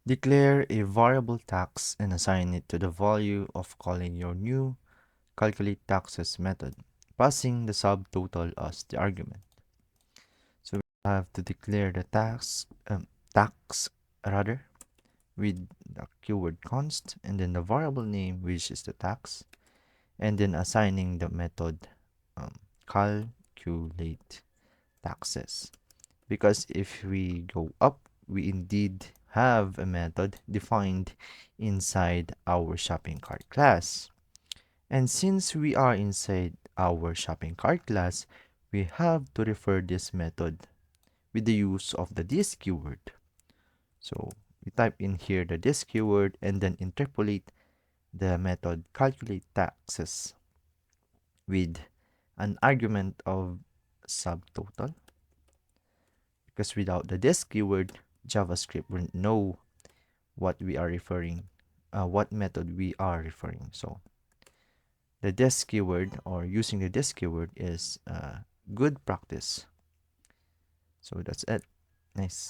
Declare a variable tax and assign it to the value of calling your new calculate taxes method, passing the subtotal as the argument. So we have to declare the tax rather with the keyword const and then the variable name, which is the tax, and then assigning the method calculate taxes. Because if we go up, we indeed have a method defined inside our shopping cart class. And since we are inside our shopping cart class, we have to refer this method with the use of the this keyword. So we type in here the this keyword and then interpolate the method calculate taxes with an argument of subtotal, because without the this keyword, JavaScript wouldn't know what we are referring, what method we are referring. So the this keyword or using the this keyword is good practice. So that's it. Nice.